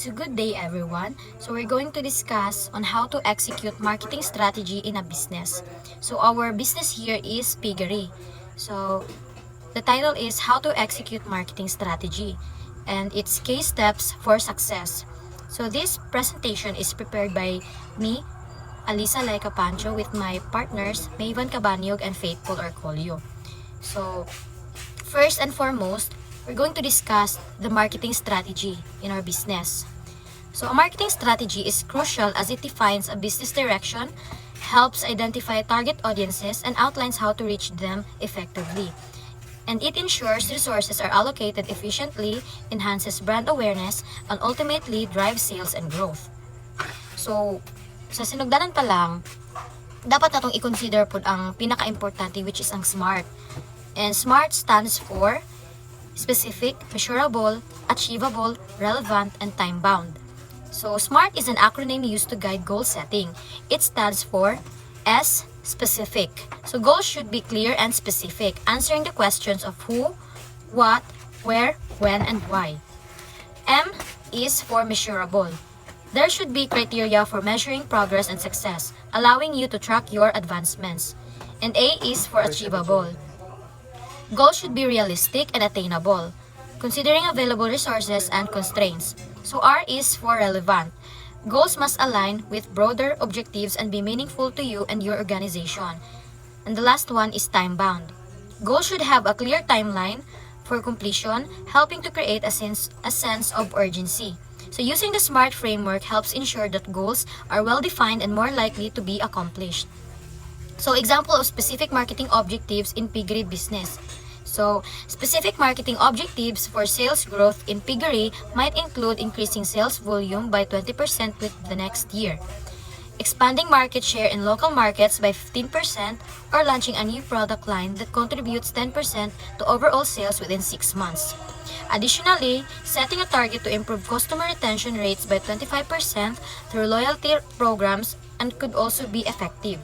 So good day everyone. So we're going to discuss on how to execute marketing strategy in a business. So our business here is Piggery. So the title is How to Execute Marketing Strategy and its case steps for success. So this presentation is prepared by me, Alisa Laika Pancho, with my partners Maven Cabanyog and Faithful Orcolio. So first and foremost, we're going to discuss the marketing strategy in our business. So a marketing strategy is crucial as it defines a business direction, helps identify target audiences, and outlines how to reach them effectively. And it ensures resources are allocated efficiently, enhances brand awareness, and ultimately drives sales and growth. So, sa sinugdanan pa lang, dapat natong i-consider po ang pinaka-importante, which is ang SMART. And SMART stands for specific, measurable, achievable, relevant, and time-bound. So, SMART is an acronym used to guide goal setting. It stands for S, specific. So, goals should be clear and specific, answering the questions of who, what, where, when, and why. M is for measurable. There should be criteria for measuring progress and success, allowing you to track your advancements. And A is for achievable. Goals should be realistic and attainable, considering available resources and constraints. So R is for relevant. Goals must align with broader objectives and be meaningful to you and your organization. And the last one is time-bound. Goals should have a clear timeline for completion, helping to create a sense of urgency. So using the SMART framework helps ensure that goals are well-defined and more likely to be accomplished. So example of specific marketing objectives in Piggery business. So, specific marketing objectives for sales growth in Piggery might include increasing sales volume by 20% with the next year, expanding market share in local markets by 15%, or launching a new product line that contributes 10% to overall sales within 6 months. Additionally, setting a target to improve customer retention rates by 25% through loyalty programs and could also be effective.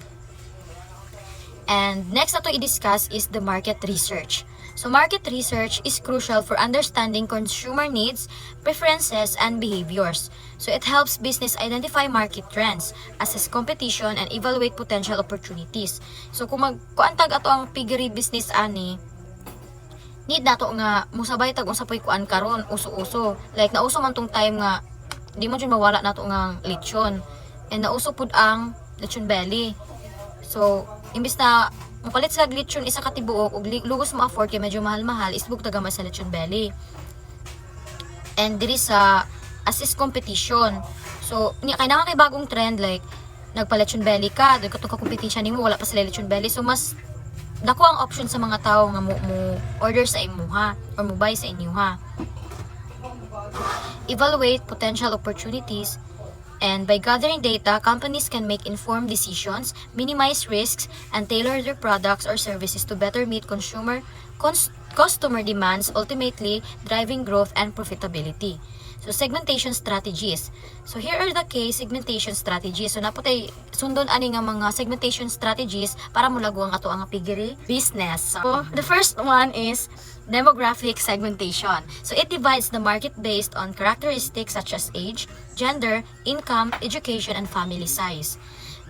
And next na to i-discuss is the market research. So market research is crucial for understanding consumer needs, preferences, and behaviors. So it helps business identify market trends, assess competition, and evaluate potential opportunities. So kung kuantag ato ang Piggery business ani, need nato nga musabay tag unsa poy kuan karon uso-uso. Like nauso man tong time nga di mo jud mawala nato nga lechon. And nauso pud ang lechon belly. So imbis na mapalit sa lechon isa ka tibuok ug lugos mo afford kay medyo mahal-mahal, isbog tagamay sa lechon belly. And diri sa assist competition. So kay naman kay bagong trend like nagpa-lechon belly ka, dagko ka competition nimo wala pa sila lechon belly. So mas dako ang option sa mga tao nga mo order sa imuha or mo buy sa inyuha. Evaluate potential opportunities. And by gathering data, companies can make informed decisions, minimize risks, and tailor their products or services to better meet customer demands, ultimately driving growth and profitability. So, segmentation strategies. So, here are the key segmentation strategies. So, naputay sundon ani nga mga segmentation strategies para mulago ang ato ang Piggery business. So, the first one is demographic segmentation. So, it divides the market based on characteristics such as age, gender, income, education, and family size.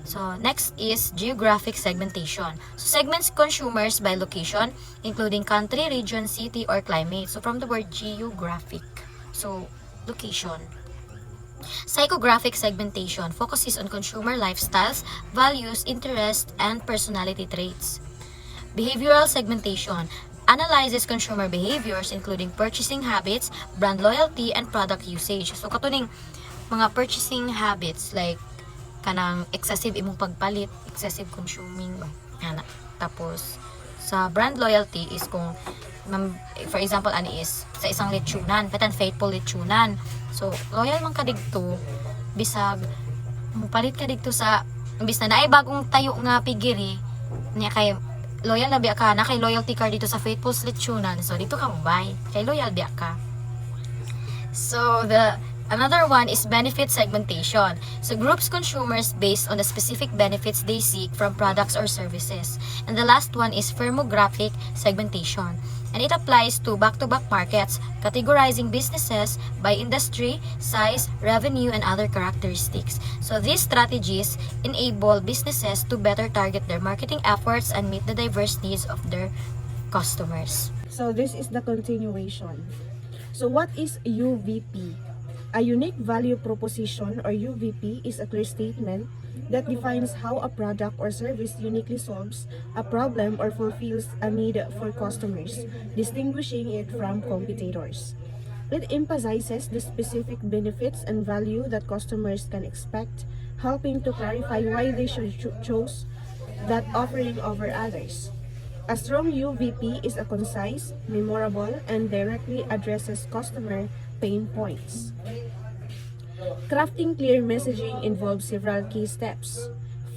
So, next is geographic segmentation. So, segments consumers by location, including country, region, city, or climate. So, from the word geographic. So, location. Psychographic segmentation focuses on consumer lifestyles, values, interests, and personality traits. Behavioral segmentation analyzes consumer behaviors including purchasing habits, brand loyalty, and product usage. So katuning mga purchasing habits like kanang excessive imong pagpalit, excessive consuming ana. Tapos sa brand loyalty is kung for example ani is sa isang lechonan, patan Faithful lechonan. So loyal man ka digto bisag mupalit ka digto sa imbis na naay bagong tayo nga Piggery niya kay loyal na biya ka na kay loyalty card dito sa Faithful lechonan. So dito ka mo buy kay loyal biya ka. So another one is benefit segmentation. So groups consumers based on the specific benefits they seek from products or services. And the last one is firmographic segmentation. And it applies to back-to-back markets, categorizing businesses by industry, size, revenue, and other characteristics. So these strategies enable businesses to better target their marketing efforts and meet the diverse needs of their customers. So this is the continuation. So what is UVP? A unique value proposition, or UVP, is a clear statement that defines how a product or service uniquely solves a problem or fulfills a need for customers, distinguishing it from competitors. It emphasizes the specific benefits and value that customers can expect, helping to clarify why they should choose that offering over others. A strong UVP is a concise, memorable, and directly addresses customer pain points. Crafting clear messaging involves several key steps.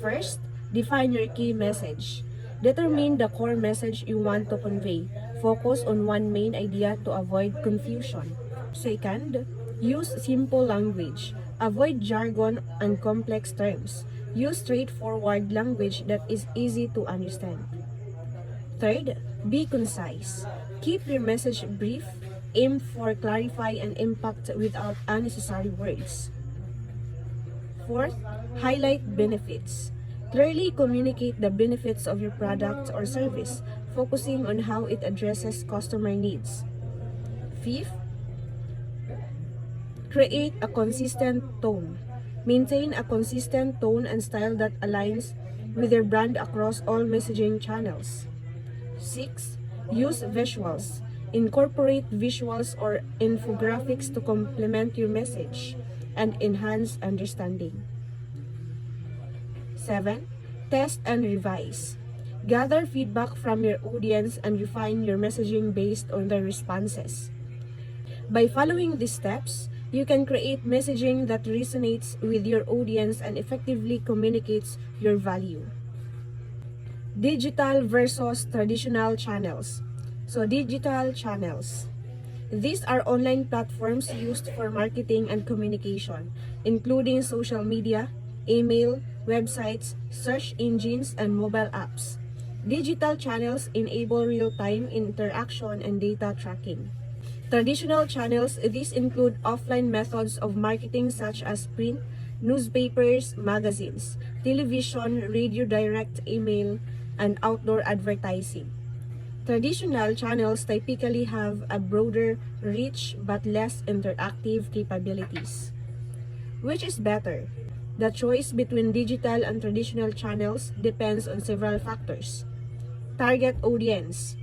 First, define your key message. Determine the core message you want to convey. Focus on one main idea to avoid confusion. Second, use simple language. Avoid jargon and complex terms. Use straightforward language that is easy to understand. Third, be concise. Keep your message brief. Aim for clarify and impact without unnecessary words. Fourth, highlight benefits. Clearly communicate the benefits of your product or service, focusing on how it addresses customer needs. Fifth, create a consistent tone. Maintain a consistent tone and style that aligns with your brand across all messaging channels. 6. Use visuals. Incorporate visuals or infographics to complement your message and enhance understanding. 7. Test and revise. Gather feedback from your audience and refine your messaging based on their responses. By following these steps, you can create messaging that resonates with your audience and effectively communicates your value. Digital versus traditional channels. So digital channels. These are online platforms used for marketing and communication, including social media, email, websites, search engines, and mobile apps. Digital channels enable real-time interaction and data tracking. Traditional channels, these include offline methods of marketing such as print, newspapers, magazines, television, radio, direct email, and outdoor advertising. Traditional channels typically have a broader reach but less interactive capabilities. Which is better? The choice between digital and traditional channels depends on several factors. Target audience.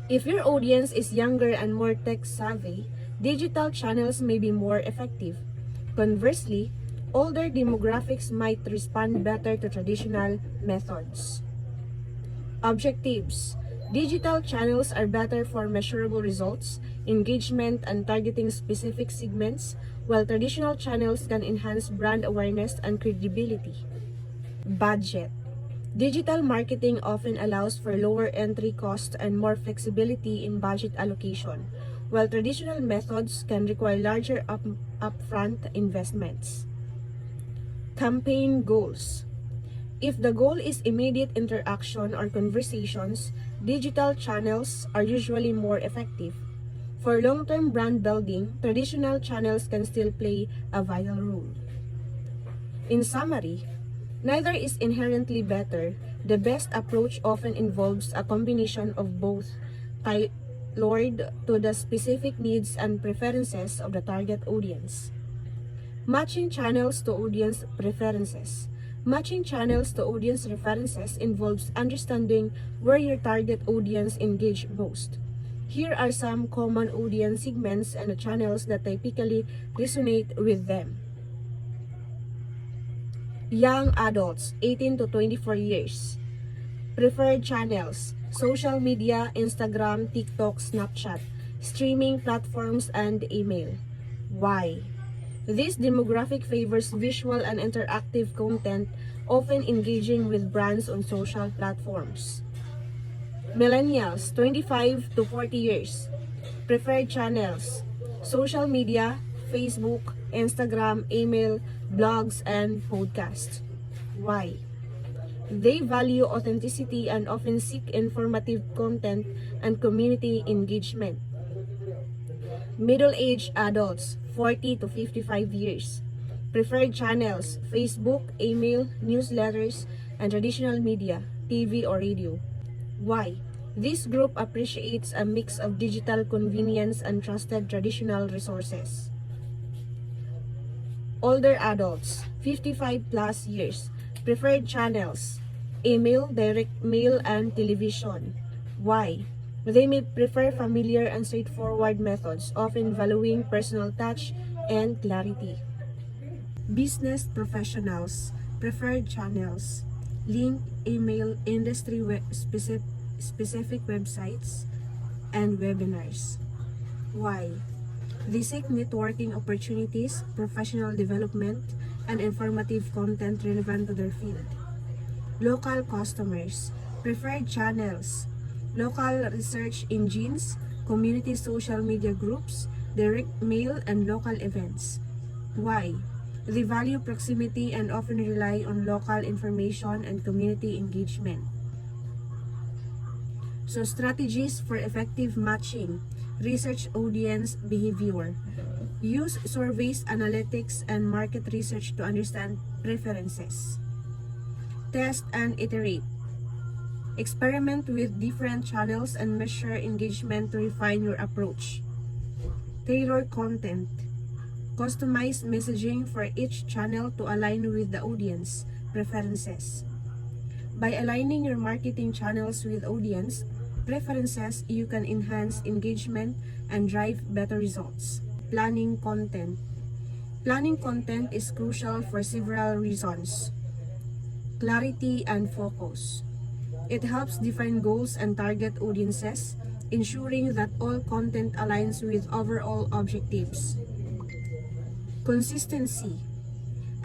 If your audience is younger and more tech-savvy, digital channels may be more effective. Conversely, older demographics might respond better to traditional methods. Objectives. Digital channels are better for measurable results, engagement, and targeting specific segments, while traditional channels can enhance brand awareness and credibility. Budget. Digital marketing often allows for lower entry cost and more flexibility in budget allocation, while traditional methods can require larger upfront investments. Campaign goals. If the goal is immediate interaction or conversations, digital channels are usually more effective. For long-term brand building, traditional channels can still play a vital role. In summary, neither is inherently better. The best approach often involves a combination of both, tailored to the specific needs and preferences of the target audience. Matching channels to audience preferences. Matching channels to audience references involves understanding where your target audience engage most. Here are some common audience segments and the channels that typically resonate with them. Young adults, 18 to 24 years. Preferred channels, social media, Instagram, TikTok, Snapchat, streaming platforms, and email. Why? This demographic favors visual and interactive content, often engaging with brands on social platforms. Millennials, 25 to 40 years. Preferred channels, social media, Facebook, Instagram, email, blogs, and podcasts. Why? They value authenticity and often seek informative content and community engagement. Middle-aged adults, 40 to 55 years. Preferred channels, Facebook, email, newsletters, and traditional media, TV or radio. Why? This group appreciates a mix of digital convenience and trusted traditional resources. Older adults, 55 plus years. Preferred channels, email, direct mail, and television. Why? They may prefer familiar and straightforward methods, often valuing personal touch and clarity. Business professionals, preferred channels, link, email, industry specific websites, and webinars. Why? They seek networking opportunities, professional development, and informative content relevant to their field. Local customers, preferred channels, local research engines, community social media groups, direct mail, and local events. Why? They value proximity and often rely on local information and community engagement. So strategies for effective matching, research audience behavior. Use surveys, analytics, and market research to understand preferences. Test and iterate. Experiment with different channels and measure engagement to refine your approach. Tailor content. Customize messaging for each channel to align with the audience preferences. By aligning your marketing channels with audience preferences, you can enhance engagement and drive better results. Planning content. Planning content is crucial for several reasons. Clarity and focus. It helps define goals and target audiences, ensuring that all content aligns with overall objectives. Consistency.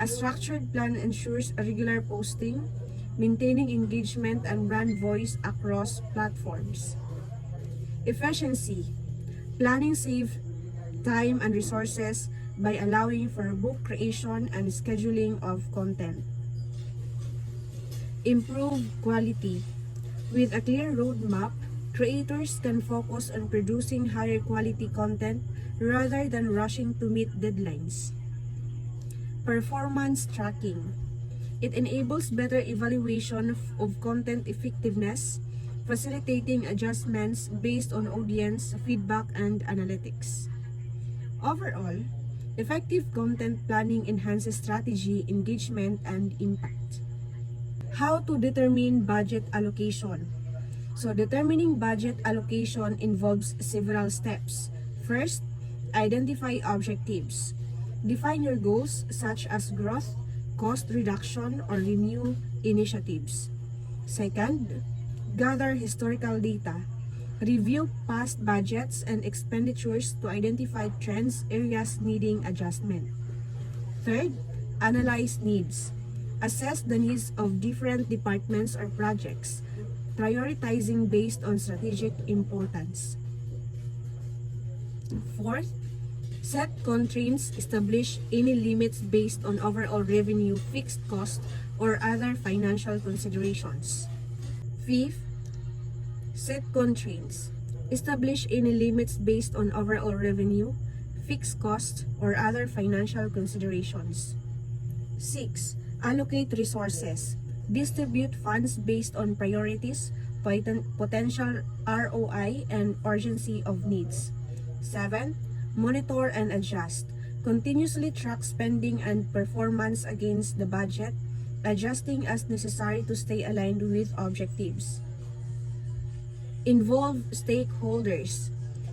A structured plan ensures regular posting, maintaining engagement and brand voice across platforms. Efficiency. Planning saves time and resources by allowing for book creation and scheduling of content. Improve quality. With a clear roadmap, creators can focus on producing higher quality content rather than rushing to meet deadlines. Performance tracking. It enables better evaluation of content effectiveness, facilitating adjustments based on audience feedback and analytics. Overall, effective content planning enhances strategy, engagement, and impact. How to determine budget allocation. So determining budget allocation involves several steps. First, identify objectives. Define your goals such as growth, cost reduction, or renew initiatives. Second, gather historical data. Review past budgets and expenditures to identify trends, areas needing adjustment. Third, analyze needs. Assess the needs of different departments or projects, prioritizing based on strategic importance. Fourth, set constraints, establish any limits based on overall revenue, fixed cost, or other financial considerations. Fifth, set constraints, establish any limits based on overall revenue, fixed cost, or other financial considerations. 6. Allocate resources. Distribute funds based on priorities, potential ROI, and urgency of needs. 7. Monitor and adjust. Continuously track spending and performance against the budget, adjusting as necessary to stay aligned with objectives. Involve stakeholders.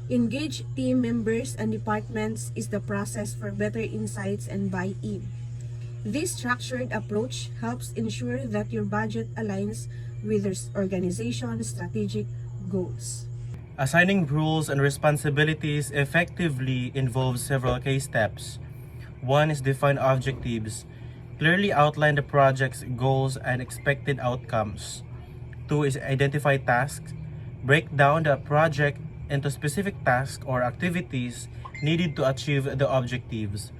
Engage team members and departments is the process for better insights and buy-in. This structured approach helps ensure that your budget aligns with your organization's strategic goals. Assigning roles and responsibilities effectively involves several key steps. 1 is define objectives. Clearly outline the project's goals and expected outcomes. 2 is identify tasks. Break down the project into specific tasks or activities needed to achieve the objectives.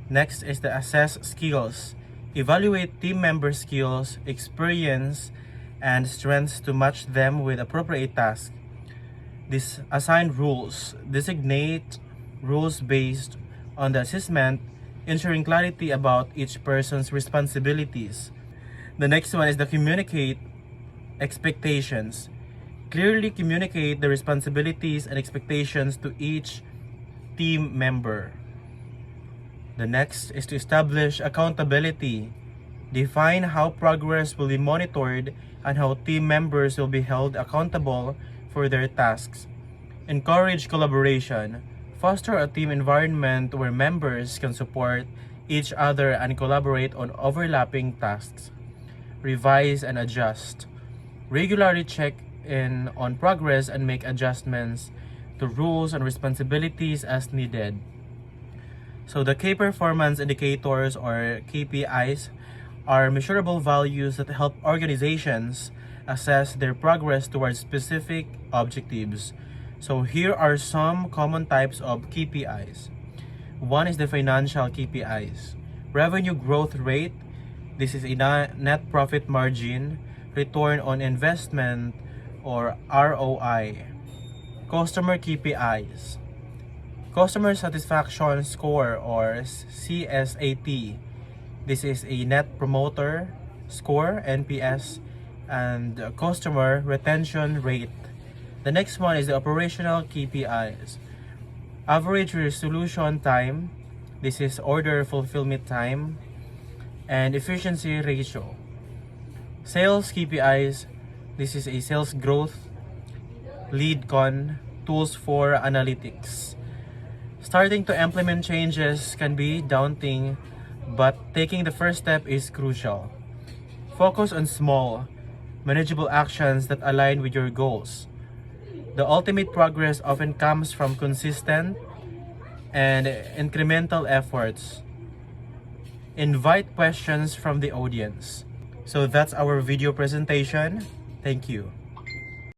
Next is the assess skills. Evaluate team member skills, experience, and strengths to match them with appropriate tasks. Assign rules. Designate rules based on the assessment, ensuring clarity about each person's responsibilities. The next one is the communicate expectations. Clearly communicate the responsibilities and expectations to each team member. The next is to establish accountability. Define how progress will be monitored and how team members will be held accountable for their tasks. Encourage collaboration. Foster a team environment where members can support each other and collaborate on overlapping tasks. Revise and adjust. Regularly check in on progress and make adjustments to rules and responsibilities as needed. So the key performance indicators or KPIs are measurable values that help organizations assess their progress towards specific objectives. So here are some common types of KPIs. One is the financial KPIs. Revenue growth rate. This is a net profit margin, return on investment, or ROI. Customer KPIs. Customer satisfaction score or CSAT. This is a net promoter score, NPS, and customer retention rate. The next one is the operational KPIs. Average resolution time. This is order fulfillment time and efficiency ratio. Sales KPIs. This is a sales growth, lead con, tools for analytics. Starting to implement changes can be daunting, but taking the first step is crucial. Focus on small, manageable actions that align with your goals. The ultimate progress often comes from consistent and incremental efforts. Invite questions from the audience. So that's our video presentation. Thank you.